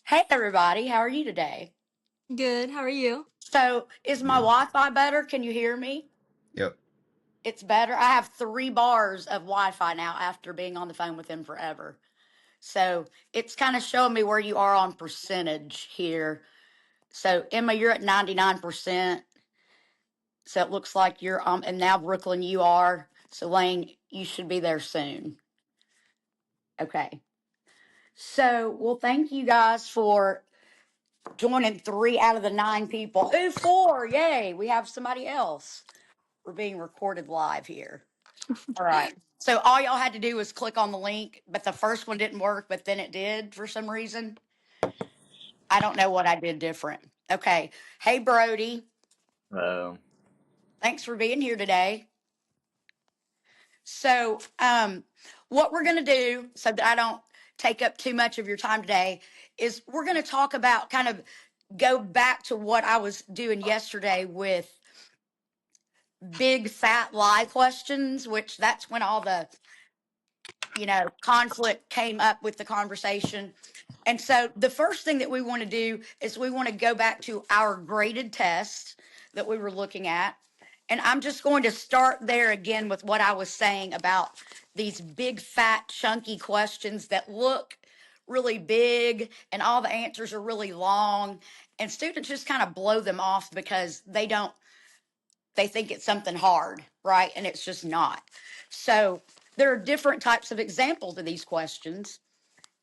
Hey everybody, how are you today? Good. How are you? So, is my Good. Wi-Fi better? Can you hear me? Yep. It's better. I have 3 bars of Wi-Fi now after being on the phone with him forever. So, it's kind of showing me where you are on percentage here. So, Emma, you're at 99%. So, it looks like you're and now Brooklyn, you are. So, Lane, you should be there soon. Okay. So, well, thank you guys for joining 3 out of the 9 people. Ooh, 4. Yay. We have somebody else. We're being recorded live here. All right. So all y'all had to do was click on the link, but the first one didn't work, but then it did for some reason. I don't know what I did different. Okay. Hey, Brody. Um, Thanks for being here today. So, what we're going to do so that I don't take up too much of your time today is we're going to talk about kind of go back to what I was doing yesterday with big fat lie questions, which that's when all the conflict came up with the conversation. And so the first thing that we want to do is we want to go back to our graded test that we were looking at. And I'm just going to start there again with what I was saying about these big, fat, chunky questions that look really big and all the answers are really long. And students just kind of blow them off because they think it's something hard, right? And it's just not. So there are different types of examples of these questions.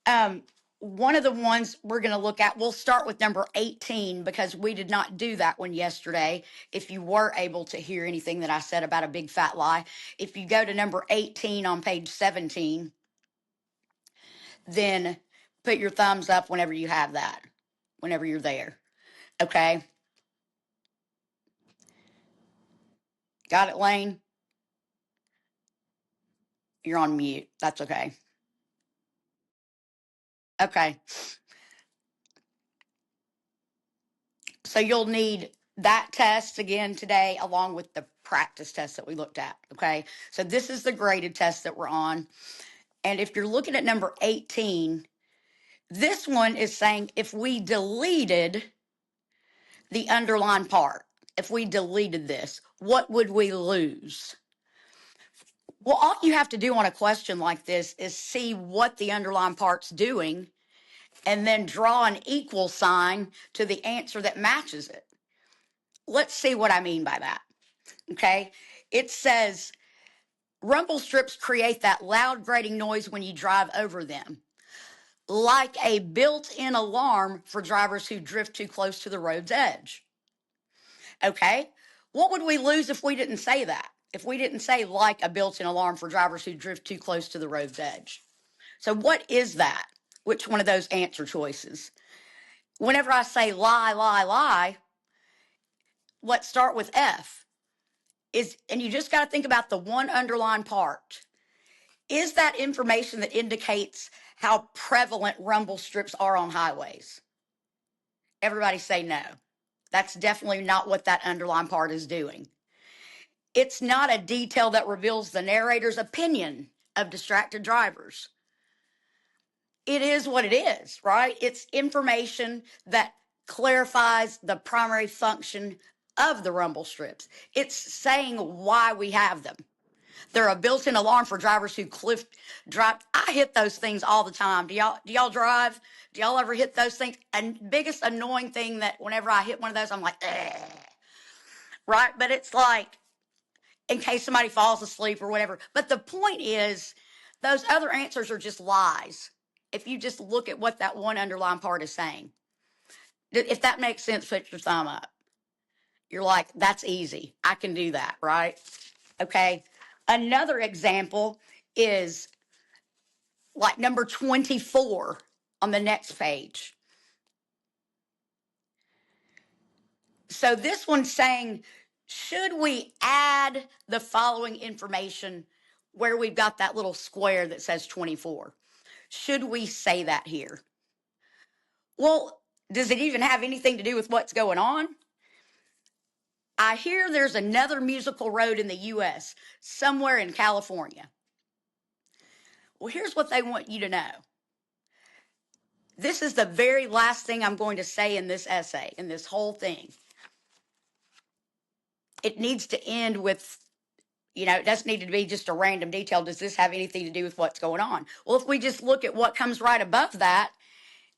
Um, One of the ones we're going to look at, we'll start with number 18 because we did not do that one yesterday. If you were able to hear anything that I said about a big fat lie, if you go to number 18 on page 17, then put your thumbs up whenever you have that, whenever you're there. Okay. Got it, Lane? You're on mute. That's okay. Okay. So you'll need that test again today, along with the practice test that we looked at. Okay. So this is the graded test that we're on. And if you're looking at number 18, this one is saying if we deleted the underlined part, if we deleted this, what would we lose? Well, all you have to do on a question like this is see what the underlined part's doing and then draw an equal sign to the answer that matches it. Let's see what I mean by that. Okay. It says rumble strips create that loud grating noise when you drive over them, like a built in alarm for drivers who drift too close to the road's edge. Okay. What would we lose if we didn't say that? If we didn't say like a built in alarm for drivers who drift too close to the road's edge. So, what is that? Which one of those answer choices? Whenever I say lie, lie, lie, let's start with F. And you just got to think about the one underlined part. Is that information that indicates how prevalent rumble strips are on highways? Everybody say no. That's definitely not what that underlying part is doing. It's not a detail that reveals the narrator's opinion of distracted drivers. It is what it is, right? It's information that clarifies the primary function of the rumble strips. It's saying why we have them. They're a built-in alarm for drivers who drive. I hit those things all the time. Do y'all drive? Do y'all ever hit those things? And biggest annoying thing that whenever I hit one of those, I'm like, right? But it's like in case somebody falls asleep or whatever. But the point is, those other answers are just lies. If you just look at what that one underlying part is saying, if that makes sense, put your thumb up. You're like, that's easy. I can do that, right? Okay. Another example is like number 24 on the next page. So this one's saying, should we add the following information where we've got that little square that says 24? Should we say that here? Well, does it even have anything to do with what's going on? I hear there's another musical road in the US, somewhere in California. Well, here's what they want you to know. This is the very last thing I'm going to say in this essay, in this whole thing. It needs to end with, it doesn't need to be just a random detail. Does this have anything to do with what's going on? Well, if we just look at what comes right above that,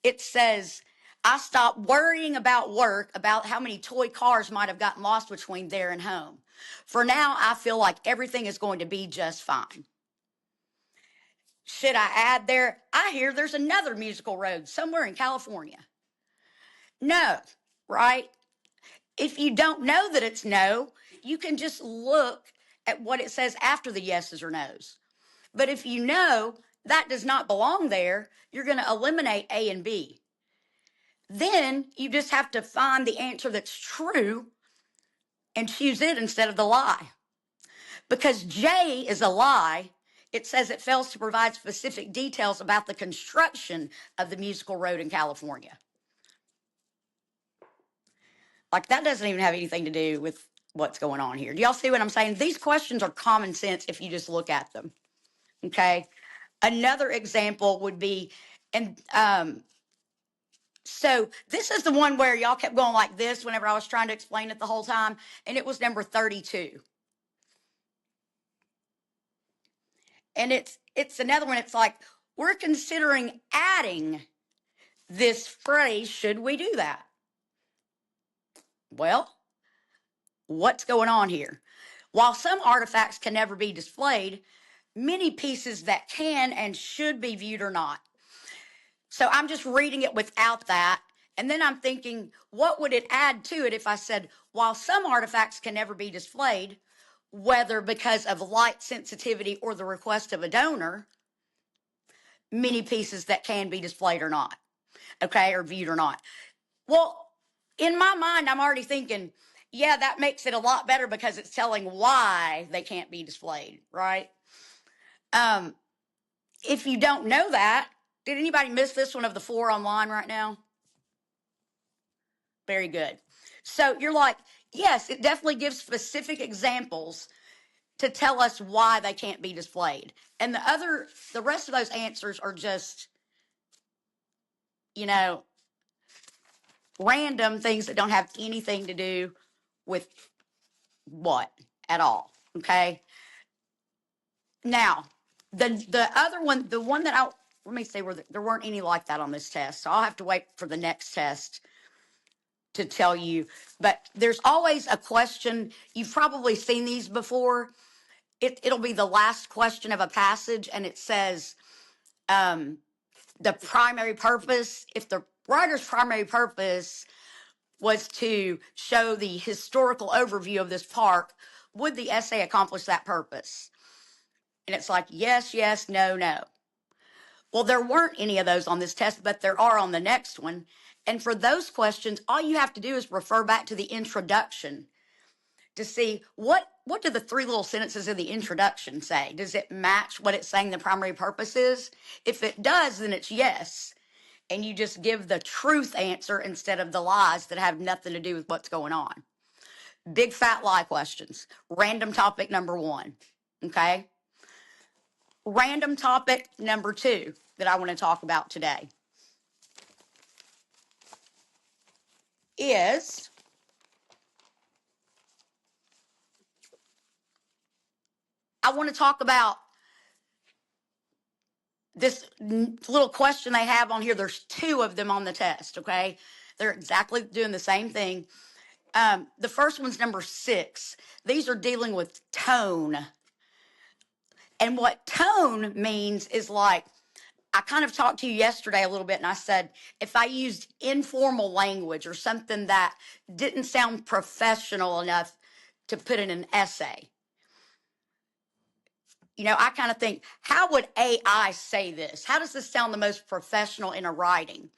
it says, I stopped worrying about work, about how many toy cars might have gotten lost between there and home. For now, I feel like everything is going to be just fine. Should I add there? I hear there's another musical road somewhere in California. No, right? If you don't know that it's no, you can just look at what it says after the yeses or nos. But if you know that does not belong there, you're going to eliminate A and B. Then you just have to find the answer that's true and choose it instead of the lie. Because J is a lie. It says it fails to provide specific details about the construction of the musical road in California. Like, that doesn't even have anything to do with what's going on here. Do y'all see what I'm saying? These questions are common sense if you just look at them. Okay. Another example would be, and so this is the one where y'all kept going like this whenever I was trying to explain it the whole time, and it was number 32. And it's another one. It's like, we're considering adding this phrase. Should we do that? Well, what's going on here? While some artifacts can never be displayed, many pieces that can and should be viewed are not. So I'm just reading it without that. And then I'm thinking, what would it add to it if I said, while some artifacts can never be displayed, whether because of light sensitivity or the request of a donor, many pieces that can be displayed or not, okay, or viewed or not. Well, in my mind, I'm already thinking, yeah, that makes it a lot better because it's telling why they can't be displayed, right? If you don't know that, did anybody miss this one of the 4 online right now? Very good. So you're like, yes, it definitely gives specific examples to tell us why they can't be displayed. And the rest of those answers are just, random things that don't have anything to do with what at all. Okay. Now, the other one, the one that let me say where there weren't any like that on this test. So I'll have to wait for the next test to tell you. But there's always a question. You've probably seen these before. It'll be the last question of a passage, and it says the primary purpose. If the writer's primary purpose was to show the historical overview of this park, would the essay accomplish that purpose? And it's like, yes, yes, no, no. Well, there weren't any of those on this test, but there are on the next one. And for those questions, all you have to do is refer back to the introduction to see what do the 3 little sentences in the introduction say? Does it match what it's saying the primary purpose is? If it does, then it's yes. And you just give the truth answer instead of the lies that have nothing to do with what's going on. Big fat lie questions. Random topic number 1. Okay. Random topic number 2 that I want to talk about today is I want to talk about this little question they have on here. There's 2 of them on the test, okay? They're exactly doing the same thing. The first one's number 6. These are dealing with tone. And what tone means is like, I kind of talked to you yesterday a little bit, and I said, if I used informal language or something that didn't sound professional enough to put in an essay, I kind of think, how would AI say this? How does this sound the most professional in a writing?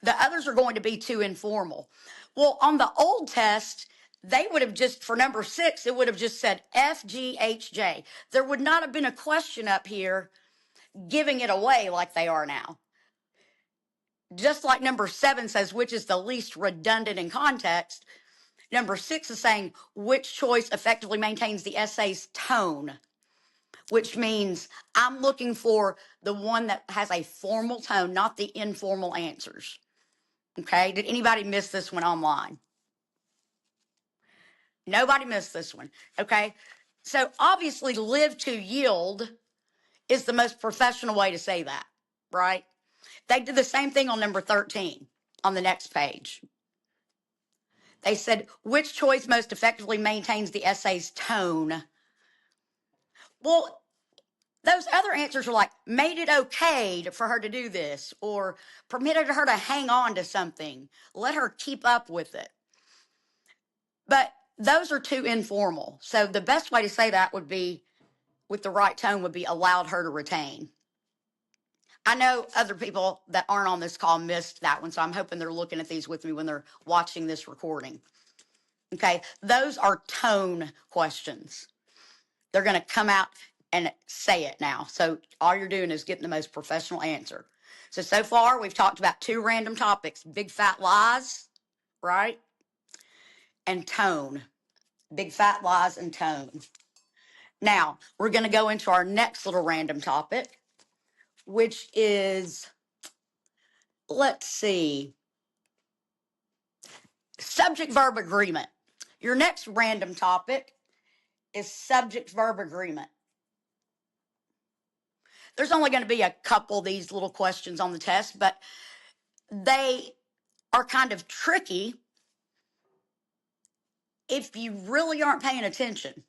The others are going to be too informal. Well, on the old test, they would have just, for number 6, it would have just said FGHJ. There would not have been a question up here giving it away like they are now. Just like number 7 says, which is the least redundant in context, number 6 is saying which choice effectively maintains the essay's tone. which means I'm looking for the one that has a formal tone, not the informal answers. Okay, did anybody miss this one online? Nobody missed this one. Okay, so obviously, live to yield is the most professional way to say that, right? They did the same thing on number 13 on the next page. They said, which choice most effectively maintains the essay's tone? Well, those other answers are like, made it okay for her to do this, or permitted her to hang on to something, let her keep up with it. But those are too informal. So the best way to say that would be, with the right tone, would be allowed her to retain. I know other people that aren't on this call missed that one, so I'm hoping they're looking at these with me when they're watching this recording. Okay, those are tone questions. They're going to come out and say it now. So all you're doing is getting the most professional answer. So far, we've talked about 2 random topics, big fat lies, right? And tone. Big fat lies and tone. Now, we're going to go into our next little random topic, which is, let's see, subject verb agreement. Your next random topic is subject verb agreement. There's only going to be a couple of these little questions on the test, but they are kind of tricky if you really aren't paying attention.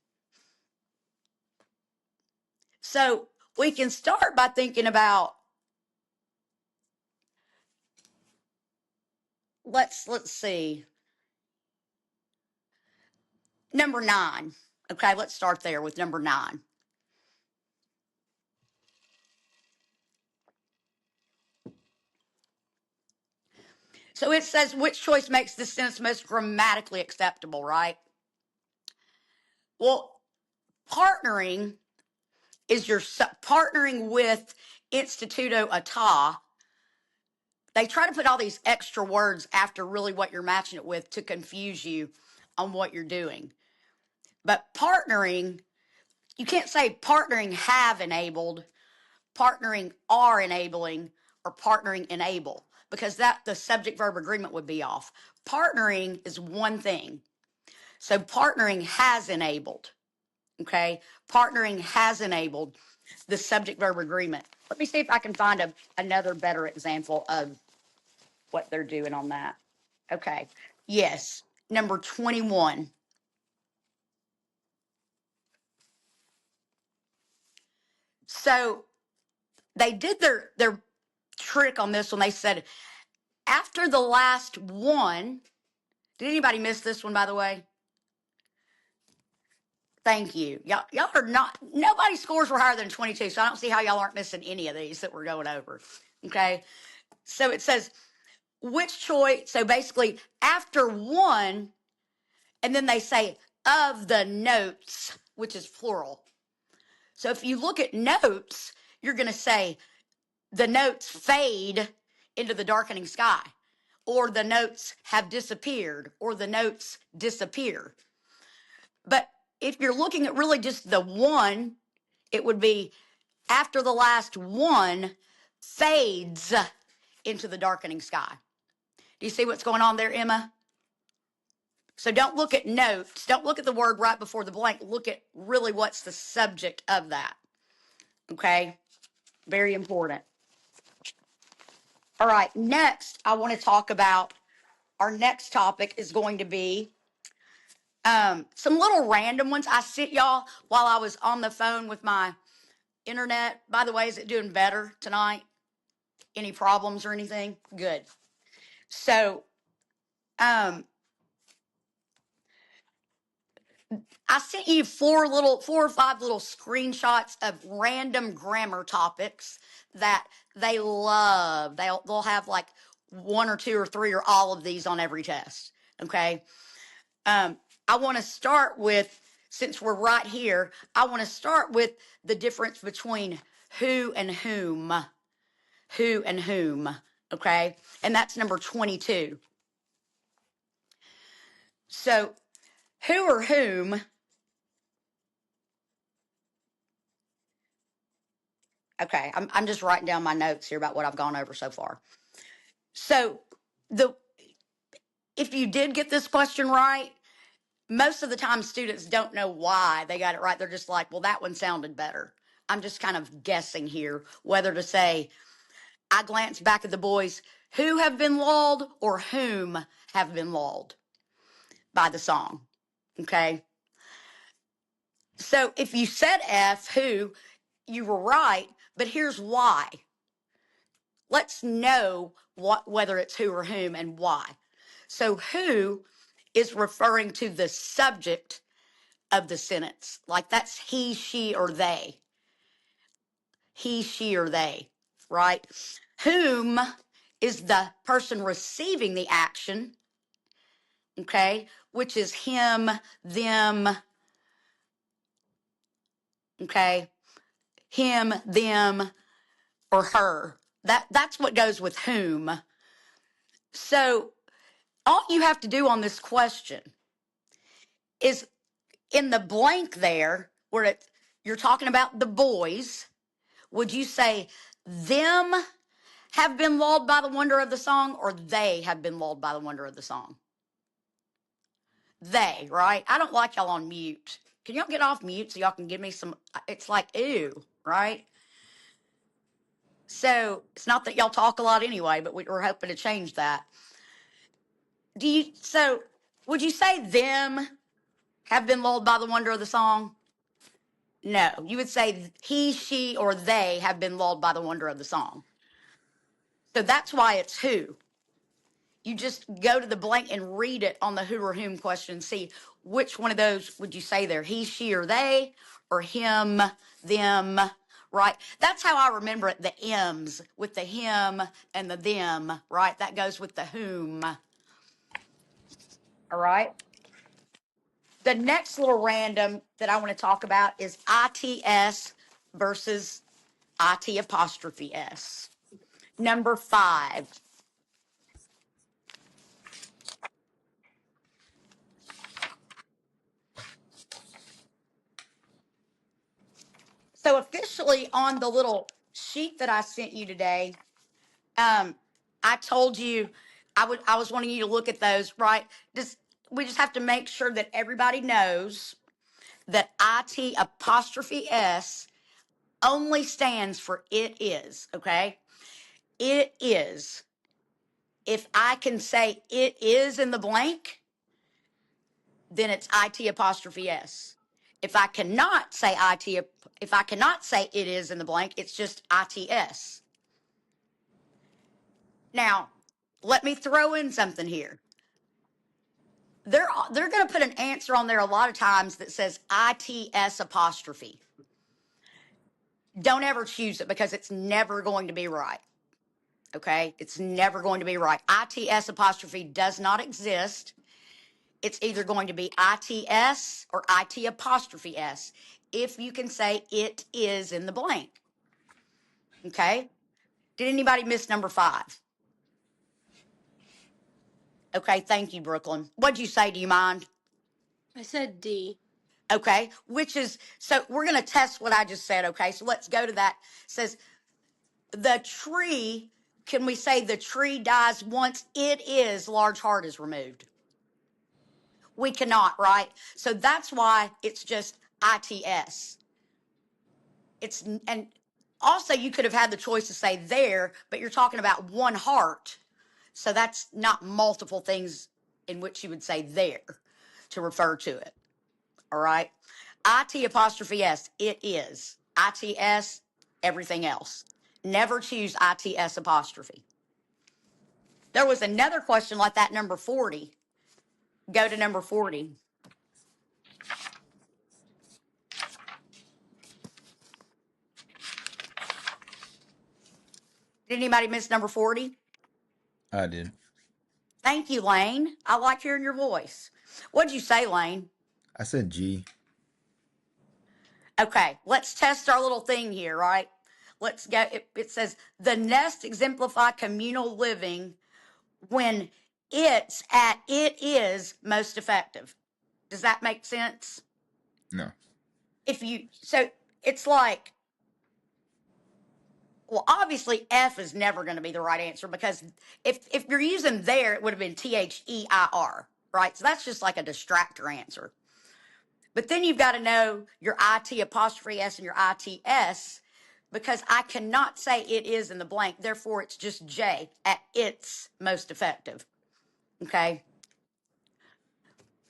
So we can start by thinking about, let's see, number 9. Okay, let's start there with number 9. So it says, which choice makes this sentence most grammatically acceptable, right? Well, partnering is your partnering with instituto ata. They try to put all these extra words after really what you're matching it with to confuse you on what you're doing. But partnering, you can't say partnering have enabled, partnering are enabling, or partnering enable, because that the subject verb agreement would be off. Partnering is one thing. So partnering has enabled. Okay? Partnering has enabled the subject verb agreement. Let me see if I can find another better example of what they're doing on that. Okay. Yes. Number 21. So they did their trick on this one. They said, after the last one, did anybody miss this one, by the way? Thank you. Y'all are not, nobody's scores were higher than 22, so I don't see how y'all aren't missing any of these that we're going over. Okay. So it says, which choice, so basically after one, and then they say of the notes, which is plural. So if you look at notes, you're going to say the notes fade into the darkening sky, or the notes have disappeared, or the notes disappear. But if you're looking at really just the one, it would be after the last one fades into the darkening sky. Do you see what's going on there, Emma? So don't look at notes. Don't look at the word right before the blank. Look at really what's the subject of that. Okay? Very important. All right. Next, I want to talk about our next topic is going to be some little random ones. I sent y'all while I was on the phone with my internet. By the way, is it doing better tonight? Any problems or anything? Good. So, I sent you 4 or 5 little screenshots of random grammar topics that they love. They'll have like 1 or 2 or 3 or all of these on every test. Okay. I want to start with, since we're right here, I want to start with the difference between who and whom. Who and whom. Okay. And that's number 22. So, who or whom Okay, I'm just writing down my notes here about what I've gone over so far. So the if you did get this question right, most of the time students don't know why they got it right. They're just like, well, that one sounded better. I'm just kind of guessing here whether to say, I glance back at the boys who have been lulled or whom have been lulled by the song. Okay. So if you said F, who, you were right, but here's why. Let's know whether it's who or whom and why. So who is referring to the subject of the sentence. Like that's he, she, or they. He, she, or they, right? Whom is the person receiving the action, okay? Which is him, them, okay? Him, them, or her. That's what goes with whom. So all you have to do on this question is in the blank there where you're talking about the boys, would you say them have been lulled by the wonder of the song or they have been lulled by the wonder of the song? They, right? I don't like y'all on mute. Can y'all get off mute so y'all can give me some? It's like, ew, right? So it's not that y'all talk a lot anyway, but we're hoping to change that. So would you say them have been lulled by the wonder of the song? No, you would say he, she, or they have been lulled by the wonder of the song. So that's why it's who. You just go to the blank and read it on the who or whom question. See which one of those would you say there? He, she, or they, or him, them, right? That's how I remember it. The M's with the him and the them, right? That goes with the whom. All right. The next little random that I want to talk about is ITS versus IT apostrophe S. Number 5. So officially on the little sheet that I sent you today, I told you I was wanting you to look at those, right? We just have to make sure that everybody knows that IT apostrophe S only stands for it is, okay? It is. If I can say it is in the blank, then it's IT apostrophe S. If I cannot say if I cannot say it is in the blank, it's just ITS. Now, let me throw in something here. They're going to put an answer on there a lot of times that says ITS apostrophe. Don't ever choose it because it's never going to be right. Okay? It's never going to be right. ITS apostrophe does not exist. It's either going to be ITS or IT apostrophe S if you can say it is in the blank. Okay? Did anybody miss number 5? Okay, thank you, Brooklyn. What'd you say? Do you mind? I said D. Okay, which is, so we're going to test what I just said. Okay, so let's go to that. It says, the tree, can we say the tree dies once it is large heart is removed? We cannot, right? So that's why it's just ITS. And also you could have had the choice to say there, but you're talking about one heart. So that's not multiple things in which you would say there to refer to it. All right. IT apostrophe S, it is. ITS, everything else. Never choose ITS apostrophe. There was another question like that, number 40. Go to number 40. Did anybody miss number 40? I did. Thank you, Lane. I like hearing your voice. What'd you say, Lane? I said G. Okay, let's test our little thing here, right? Let's go. It says the nest exemplify communal living when it's at it is most effective. Does that make sense? No. So it's like Well, obviously F is never going to be the right answer because if you're using there, it would have been THEIR, right? So that's just like a distractor answer. But then you've got to know your IT apostrophe S and your ITS because I cannot say it is in the blank. Therefore, it's just J at its most effective. Okay.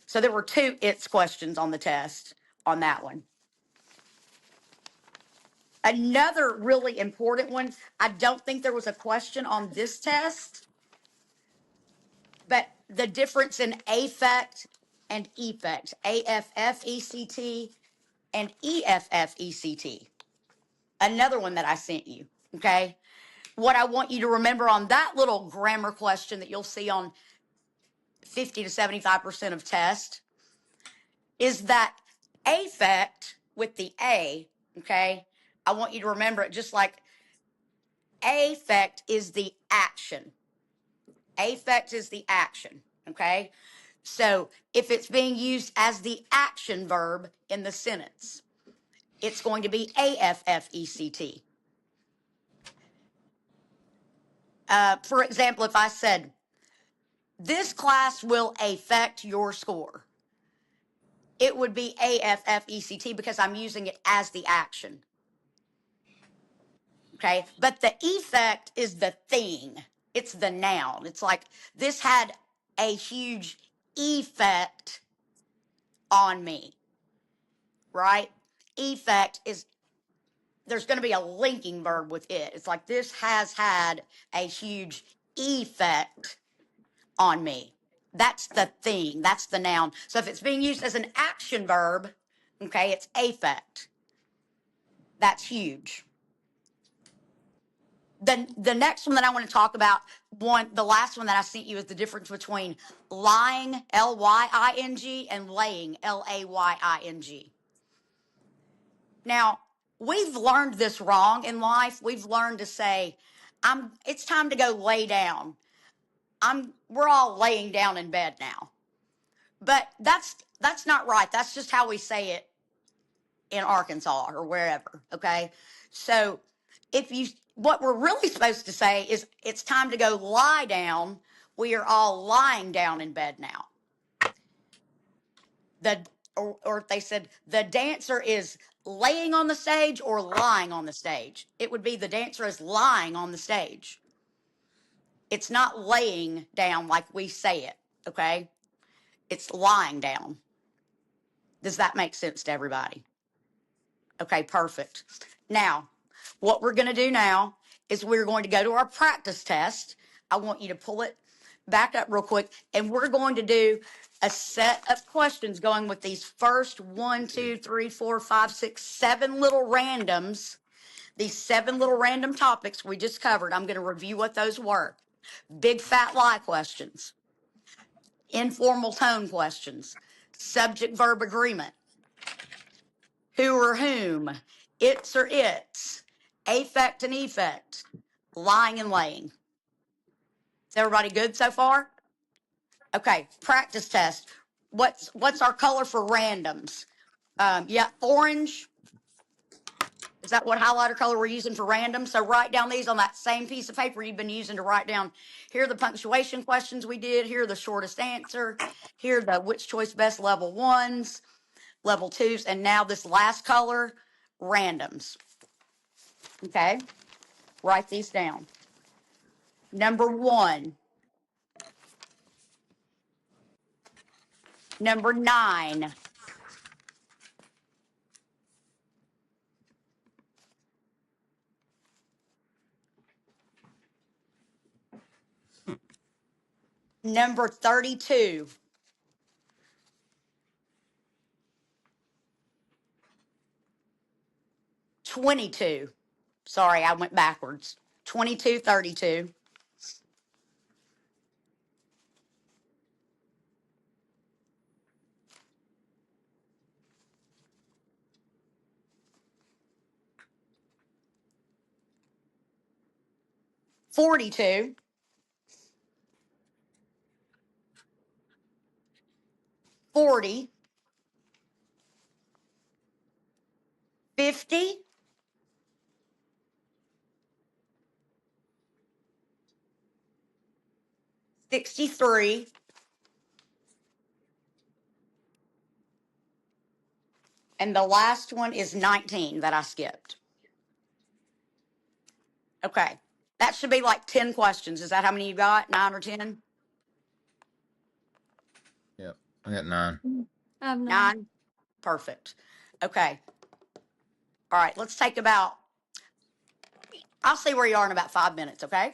So there were two its questions on the test on that one. Another really important one, I don't think there was a question on this test, but the difference in affect and effect, AFFECT and EFFECT. Another one that I sent you. Okay. What I want you to remember on that little grammar question that you'll see on 50 to 75% of tests is that affect with the A, okay? I want you to remember it just like affect is the action. Affect is the action, okay? So if it's being used as the action verb in the sentence, it's going to be AFFECT. For example, if I said, this class will affect your score, it would be AFFECT because I'm using it as the action. Okay. But the effect is the thing, it's the noun. It's like this had a huge effect on me, right? Effect is there's going to be a linking verb with it. It's like this has had a huge effect on me. That's the thing, that's the noun. So if it's being used as an action verb, okay, it's affect. That's huge. The next one that I want to talk about, the last one that I sent you is the difference between lying, Lying, and laying, Laying. Now, we've learned this wrong in life. We've learned to say, it's time to go lay down. We're all laying down in bed now. But that's not right. That's just how we say it in Arkansas or wherever. Okay. So what we're really supposed to say is it's time to go lie down. We are all lying down in bed now. Or if they said the dancer is laying on the stage or lying on the stage, it would be the dancer is lying on the stage. It's not laying down like we say it. Okay. It's lying down. Does that make sense to everybody? Okay, perfect. Now, what we're going to do now is we're going to go to our practice test. I want you to pull it back up real quick, and we're going to do a set of questions going with these first 1, 2, 3, 4, 5, 6, 7 little randoms. These 7 little random topics we just covered. I'm going to review what those were. Big fat lie questions, informal tone questions, subject verb agreement, who or whom, it's or its, affect and effect, lying and laying. Is everybody good so far? Okay, practice test. What's our color for randoms? Yeah, orange. Is that what highlighter color we're using for random? So write down these on that same piece of paper you've been using to write down. Here are the punctuation questions we did. Here are the shortest answer. Here are the which choice best level ones, level twos, and now this last color, randoms. Okay, write these down. Number 1, number 9, number 32, 22. Sorry, I went backwards. 22, 32, 42, 40, 50, 63, and the last one is 19 that I skipped. Okay. That should be like 10 questions. Is that how many you got? 9 or 10? Yep. I got 9. I have none. 9? Perfect. Okay. All right. Let's take about, I'll see where you are in about 5 minutes. Okay.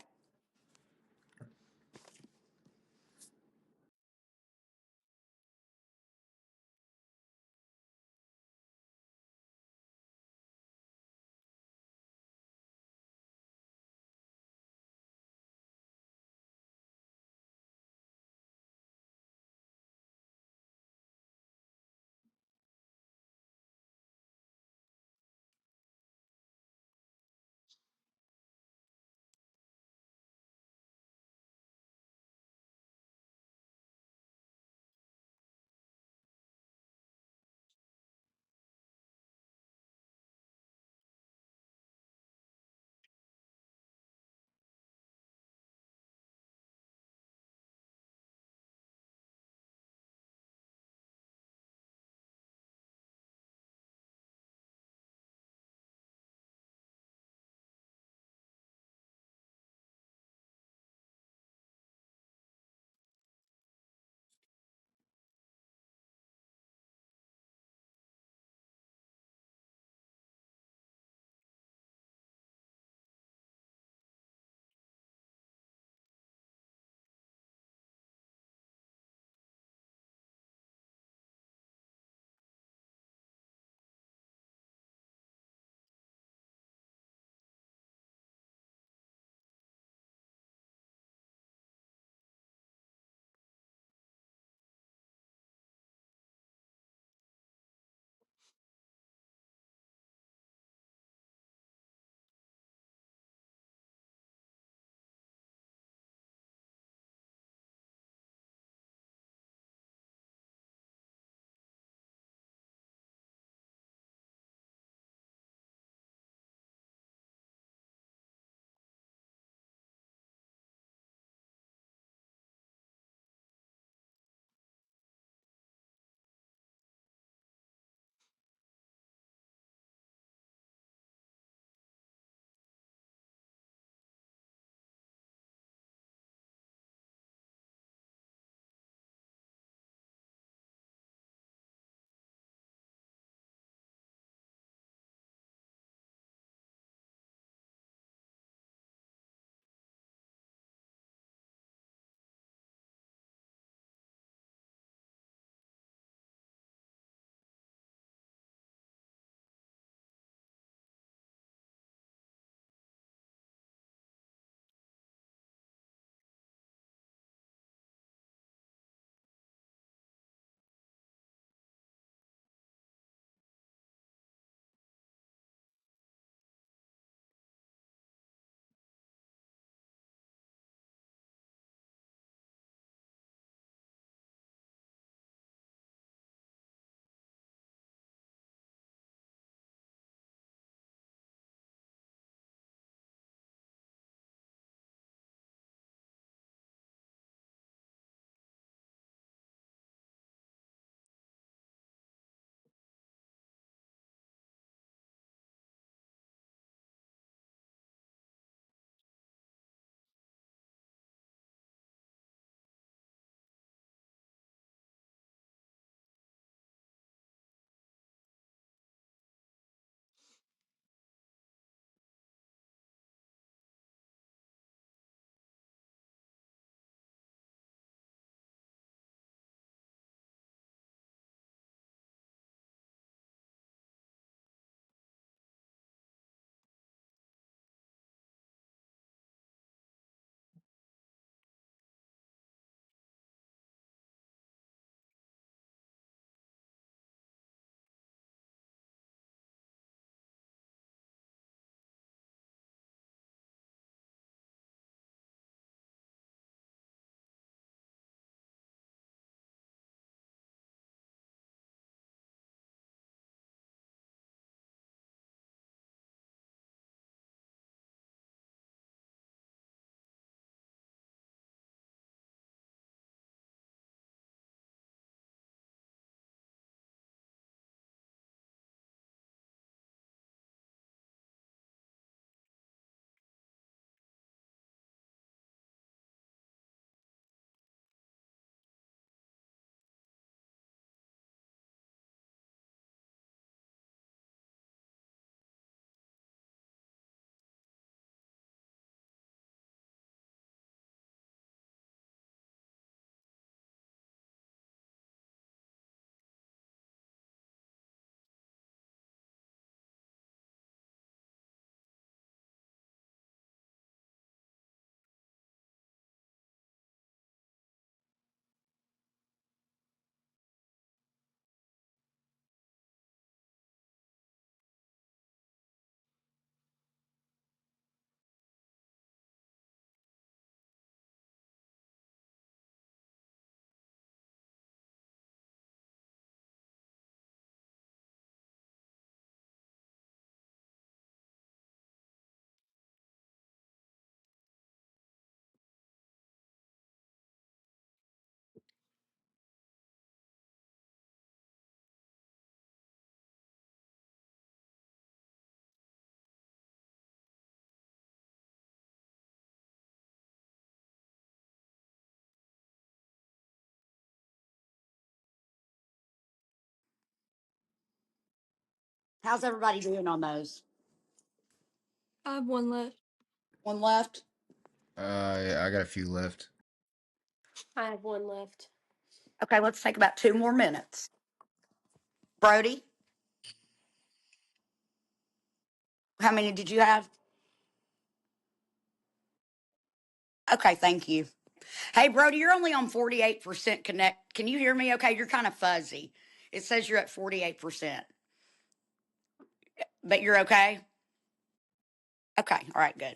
How's everybody doing on those? I have one left. One left? Yeah, I got a few left. I have one left. Okay, let's take about 2 more minutes. Brody, how many did you have? Okay, thank you. Hey, Brody, you're only on 48% connect. Can you hear me okay? You're kind of fuzzy. It says you're at 48%, but you're okay? Okay, all right, good.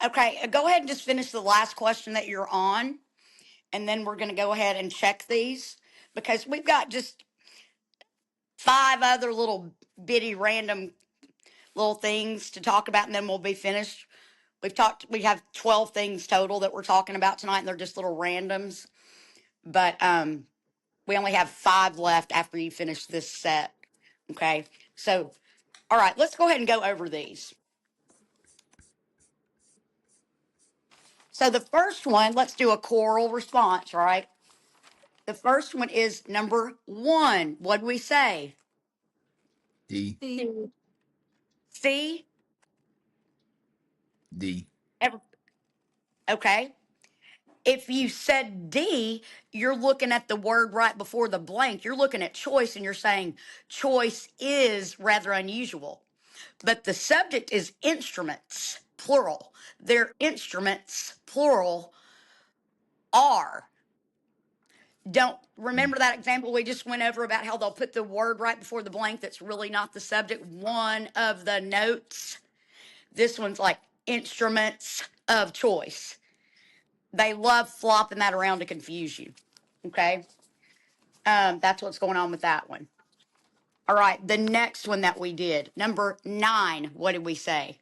Okay, go ahead and just finish the last question that you're on, and then we're going to go ahead and check these because we've got just five other little bitty random little things to talk about, and then we'll be finished. We have 12 things total that we're talking about tonight, and they're just little randoms. But we only have five left after you finish this set. Okay. So, all right, let's go ahead and go over these. So, the first one, let's do a choral response, right? The first one is number one. What do we say? D. D. C. D. Ever, okay. If you said D, you're looking at the word right before the blank. You're looking at choice and you're saying choice is rather unusual. But the subject is instruments, plural. Their instruments, plural, are. Don't Mm. remember that example we just went over about how they'll put the word right before the blank that's really not the subject? One of the notes. This one's like instruments of choice. They love flopping that around to confuse you. Okay. That's what's going on with that one. All right. The next one that we did, number 9. What did we say?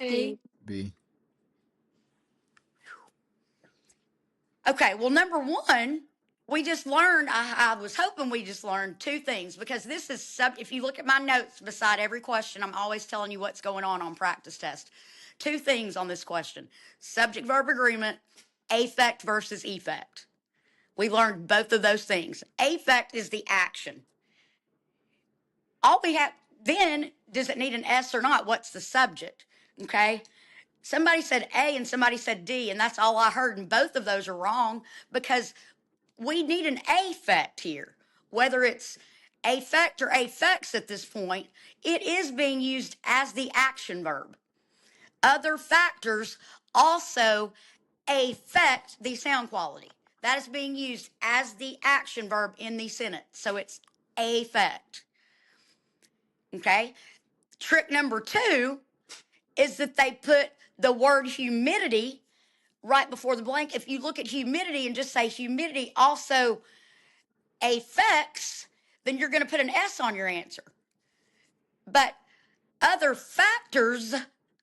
A. B. B. Okay, well, number one, we just learned, I was hoping we just learned two things because this is, if you look at my notes beside every question, I'm always telling you what's going on practice test. Two things on this question subject verb agreement, affect versus effect. We learned both of those things. Affect is the action. All we have, then, does it need an S or not? What's the subject? Okay. Somebody said A and somebody said D, and that's all I heard. And both of those are wrong because we need an affect here. Whether it's affect or affects at this point, it is being used as the action verb. Other factors also affect the sound quality. That is being used as the action verb in the sentence. So it's affect. Okay. Trick number two is that they put the word humidity right before the blank. If you look at humidity and just say humidity also affects, then you're going to put an S on your answer. But other factors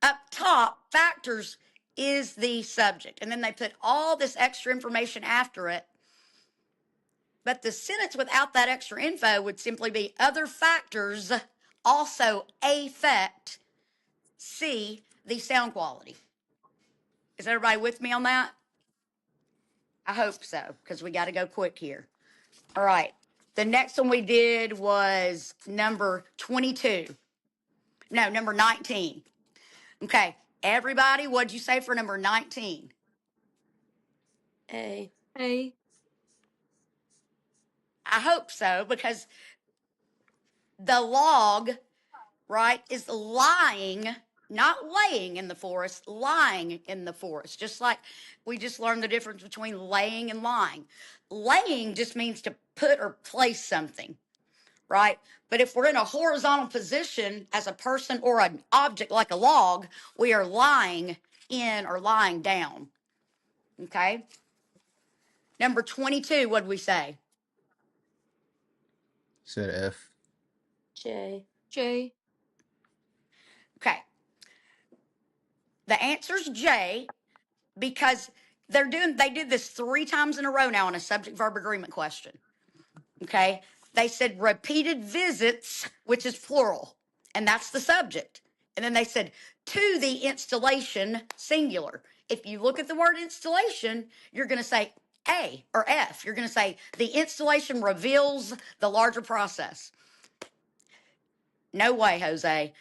up top, factors is the subject. And then they put all this extra information after it. But the sentence without that extra info would simply be other factors also affect C, the sound quality. Is everybody with me on that? I hope so, because we got to go quick here. All right. The next one we did was number 22. No, number 19. Okay. Everybody, what'd you say for number 19? A. I hope so, because the log, right, is lying not laying in the forest, lying in the forest. Just like we just learned the difference between laying and lying. Laying just means to put or place something, right? But if we're in a horizontal position as a person or an object like a log, we are lying in or lying down. Okay. Number 22, what did we say? Said F. J. J. Okay. The answer's J because they did this 3 times in a row now on a subject verb agreement question. Okay. They said repeated visits, which is plural, and that's the subject. And then they said to the installation, singular. If you look at the word installation, you're going to say A or F. You're going to say the installation reveals the larger process. No way, Jose.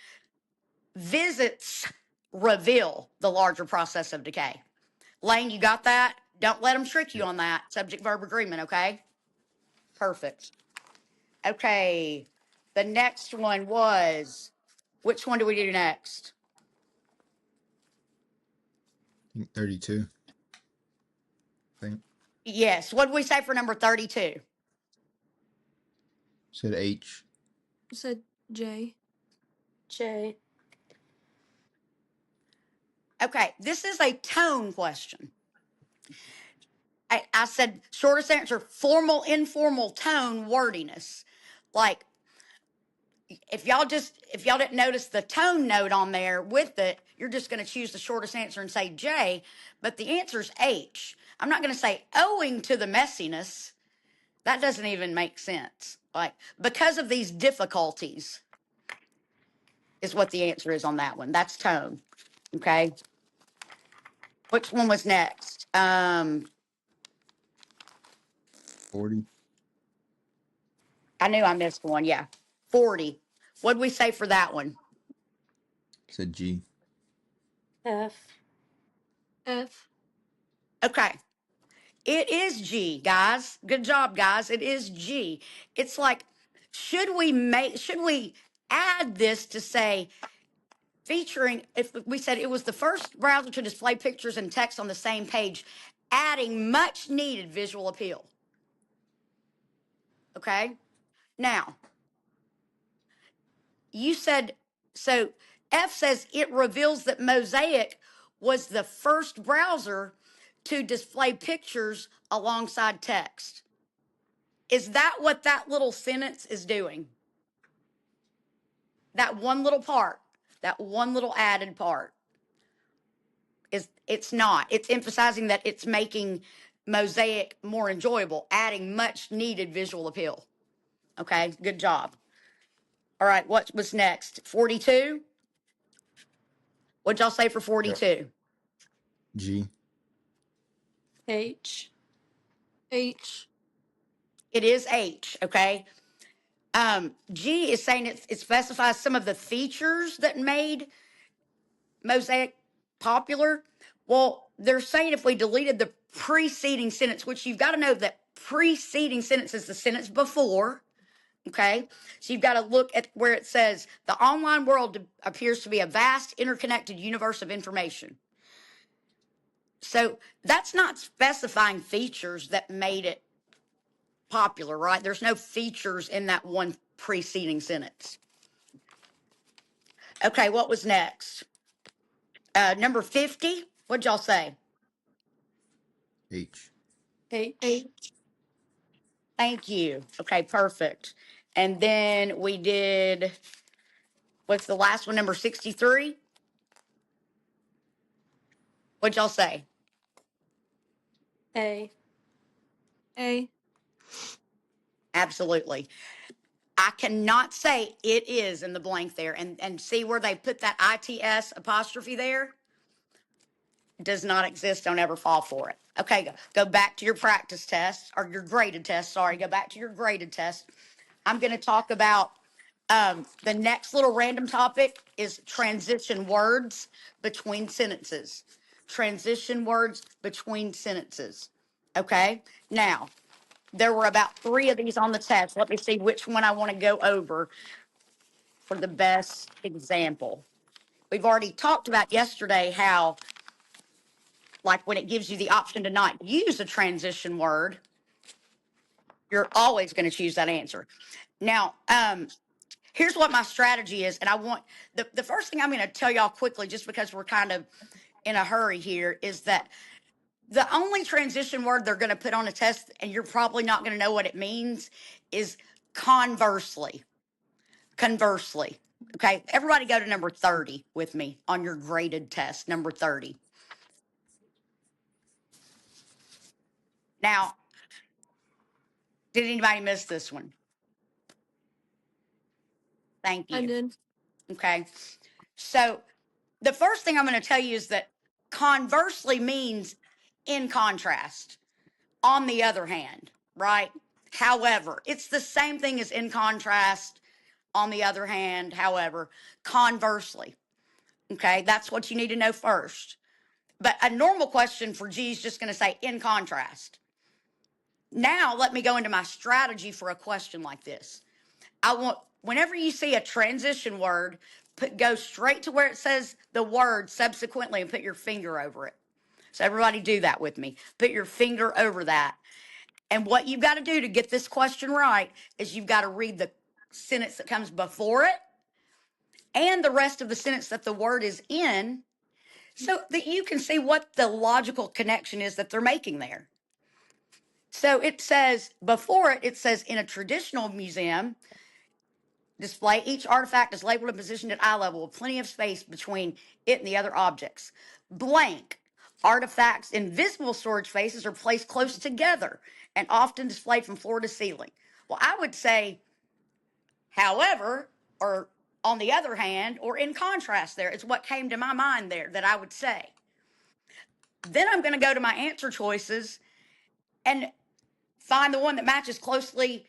Visits reveal the larger process of decay. Lane, you got that? Don't let them trick you Yep. on that. Subject verb agreement, okay? Perfect. Okay. The next one was, which one do we do next? I think 32. I think. Yes. What did we say for number 32? Said H. Said J. J. Okay. This is a tone question. I said shortest answer, formal, informal, tone, wordiness. Like, if y'all didn't notice the tone note on there with it, you're just going to choose the shortest answer and say J, but the answer's H. I'm not going to say owing to the messiness. That doesn't even make sense. Like, because of these difficulties is what the answer is on that one. That's tone. Okay. Which one was next? 40. I knew I missed one. Yeah. 40. What did we say for that one? Said G. F. F. Okay. It is G, guys. Good job, guys. It is G. It's like, should we add this to say featuring, if we said it was the first browser to display pictures and text on the same page, adding much needed visual appeal. Okay. Now, you said, so F says it reveals that Mosaic was the first browser to display pictures alongside text. Is that what that little sentence is doing? That one little part, that one little added part is, it's not. It's emphasizing that it's making Mosaic more enjoyable, adding much needed visual appeal. Okay, good job. All right, what was next? 42? What'd y'all say for 42? G. H. H. It is H, okay? G is saying it specifies some of the features that made Mosaic popular. Well, they're saying if we deleted the preceding sentence, which you've got to know that preceding sentence is the sentence before, okay? So you've got to look at where it says the online world appears to be a vast interconnected universe of information. So that's not specifying features that made it popular, right? There's no features in that one preceding sentence. Okay, what was next? Number 50. What'd y'all say? H. H. H. Thank you. Okay, perfect. And then we did, what's the last one? Number 63. What'd y'all say? A. A. Absolutely. I cannot say it is in the blank there, and see where they put that ITS apostrophe there? Does not exist. Don't ever fall for it. Okay, go back to your practice test or your graded test. Sorry, go back to your graded test. I'm going to talk about the next little random topic is transition words between sentences. Transition words between sentences. Okay, now there were about 3 of these on the test. Let me see which one I want to go over for the best example. We've already talked about yesterday how, like, when it gives you the option to not use a transition word, you're always going to choose that answer. Now, here's what my strategy is, and I want the first thing I'm going to tell y'all quickly, just because we're kind of in a hurry here, is that the only transition word they're going to put on a test, and you're probably not going to know what it means, is conversely. Conversely. Okay, everybody go to number 30 with me on your graded test, number 30. Now, did anybody miss this one? Thank I you. did. Okay, so the first thing I'm going to tell you is that conversely means in contrast, on the other hand, right? However, it's the same thing as in contrast, on the other hand, however, conversely. Okay, that's what you need to know first. But a normal question for G is just going to say in contrast. Now, let me go into my strategy for a question like this. I want, whenever you see a transition word, go straight to where it says the word subsequently and put your finger over it. So, everybody do that with me. Put your finger over that. And what you've got to do to get this question right is you've got to read the sentence that comes before it and the rest of the sentence that the word is in so that you can see what the logical connection is that they're making there. So it says, before it, it says in a traditional museum display, each artifact is labeled and positioned at eye level with plenty of space between it and the other objects. Blank. Artifacts in visible storage spaces are placed close together and often displayed from floor to ceiling. Well, I would say, however, or on the other hand, or in contrast, there is what came to my mind there that I would say. Then I'm going to go to my answer choices and find the one that matches closely,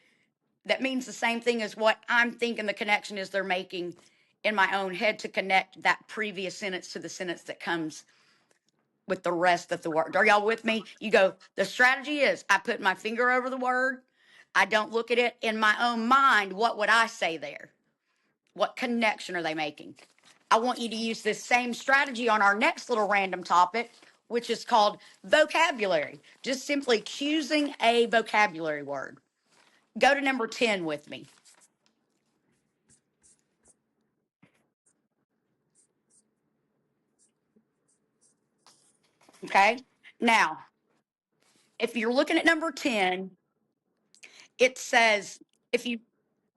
that means the same thing as what I'm thinking the connection is they're making in my own head to connect that previous sentence to the sentence that comes with the rest of the word. Are y'all with me? You go, the strategy is I put my finger over the word. I don't look at it in my own mind. What would I say there? What connection are they making? I want you to use this same strategy on our next little random topic, which is called vocabulary. Just simply choosing a vocabulary word. Go to number 10 with me. Okay. Now, if you're looking at number 10, it says, if you,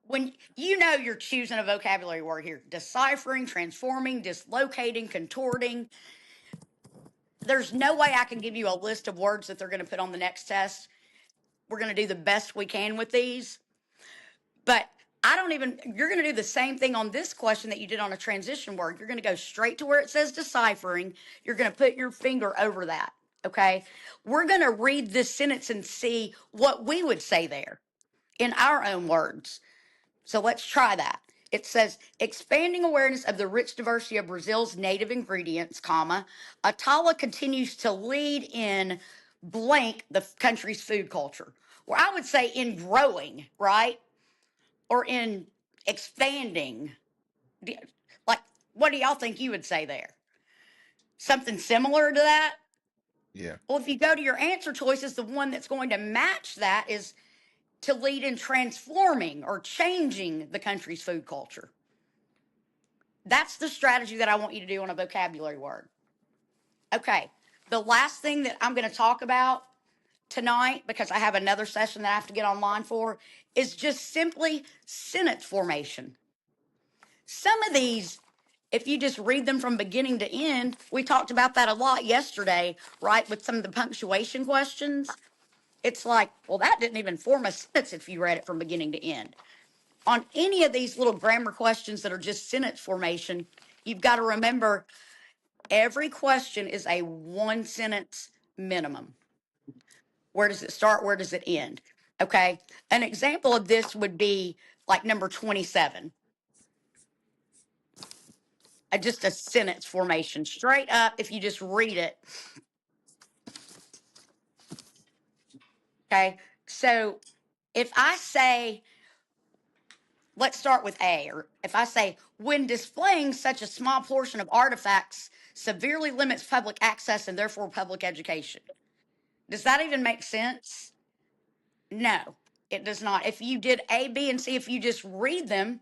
when you know you're choosing a vocabulary word here, deciphering, transforming, dislocating, contorting, there's no way I can give you a list of words that they're going to put on the next test. We're going to do the best we can with these. But I don't even, you're going to do the same thing on this question that you did on a transition word. You're going to go straight to where it says deciphering. You're going to put your finger over that. Okay. We're going to read this sentence and see what we would say there in our own words. So let's try that. It says, expanding awareness of the rich diversity of Brazil's native ingredients, comma, Atala continues to lead in blank the country's food culture. Well, I would say in growing, right? Or in expanding. Like, what do y'all think you would say there? Something similar to that? Yeah. Well, if you go to your answer choices, the one that's going to match that is to lead in transforming or changing the country's food culture. That's the strategy that I want you to do on a vocabulary word. Okay, the last thing that I'm going to talk about tonight, because I have another session that I have to get online for, is just simply sentence formation. Some of these, if you just read them from beginning to end, we talked about that a lot yesterday, right? With some of the punctuation questions. It's like, well, that didn't even form a sentence if you read it from beginning to end. On any of these little grammar questions that are just sentence formation, you've got to remember every question is a one sentence minimum. Where does it start? Where does it end? Okay. An example of this would be like number 27. Just a sentence formation straight up. If you just read it. Okay. So if I say, let's start with A. Or if I say, when displaying such a small portion of artifacts severely limits public access and therefore public education. Does that even make sense? No, it does not. If you did A, B, and C, if you just read them,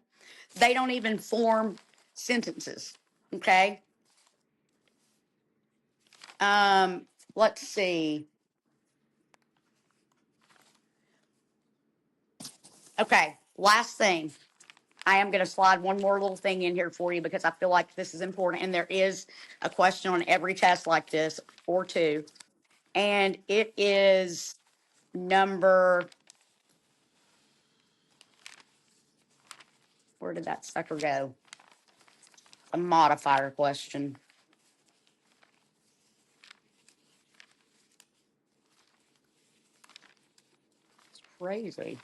they don't even form sentences. Okay. Let's see. Okay, last thing. I am going to slide one more little thing in here for you because I feel like this is important. And there is a question on every test like this or two. And it is number, where did that sucker go? A modifier question. It's crazy.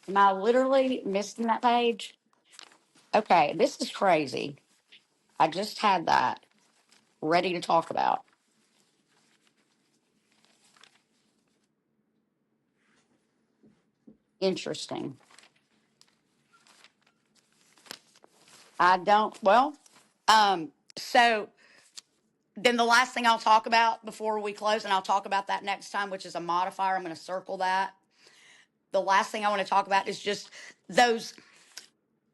Am I literally missing that page? Okay, this is crazy. I just had that ready to talk about. Interesting. I don't, well, so then the last thing I'll talk about before we close, and I'll talk about that next time, which is a modifier. I'm going to circle that. The last thing I want to talk about is just those,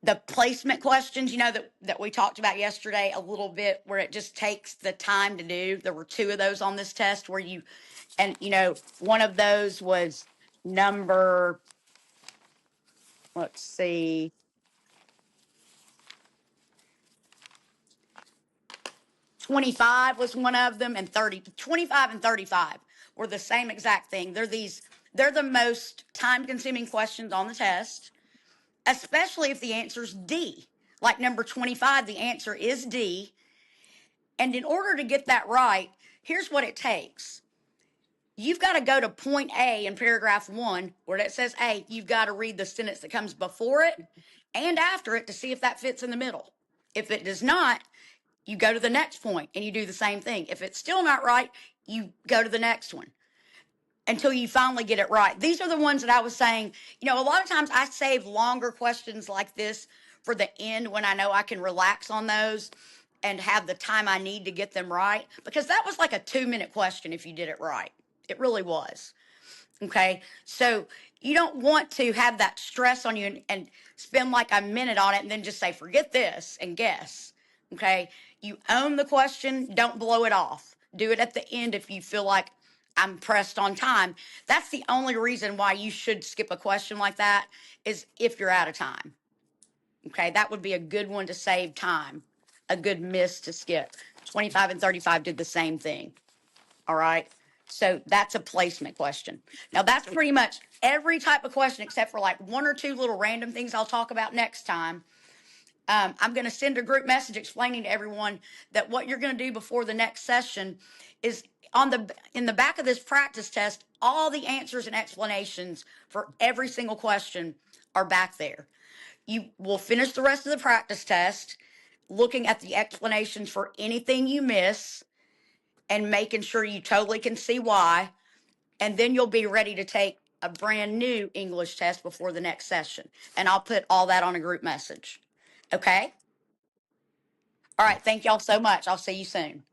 the placement questions, that we talked about yesterday a little bit, where it just takes the time to do. There were two of those on this test where one of those was number, let's see, 25 was one of them, and 25 and 35 were the same exact thing. They're the most time consuming questions on the test, especially if the answer's D. Like number 25, the answer is D. And in order to get that right, here's what it takes. You've got to go to point A in paragraph 1, where it says A. You've got to read the sentence that comes before it and after it to see if that fits in the middle. If it does not, you go to the next point and you do the same thing. If it's still not right, you go to the next one until you finally get it right. These are the ones that I was saying, a lot of times I save longer questions like this for the end when I know I can relax on those and have the time I need to get them right, because that was like a 2-minute question if you did it right. It really was. Okay. So you don't want to have that stress on you and spend like a minute on it and then just say, forget this and guess. Okay. You own the question. Don't blow it off. Do it at the end if you feel like I'm pressed on time. That's the only reason why you should skip a question like that, is if you're out of time. Okay. That would be a good one to save time, a good miss to skip. 25 and 35 did the same thing. All right. So that's a placement question. Now, that's pretty much every type of question except for like one or two little random things I'll talk about next time. I'm going to send a group message explaining to everyone that what you're going to do before the next session is in the back of this practice test, all the answers and explanations for every single question are back there. You will finish the rest of the practice test looking at the explanations for anything you miss and making sure you totally can see why. And then you'll be ready to take a brand new English test before the next session. And I'll put all that on a group message. Okay? All right. Thank y'all so much. I'll see you soon.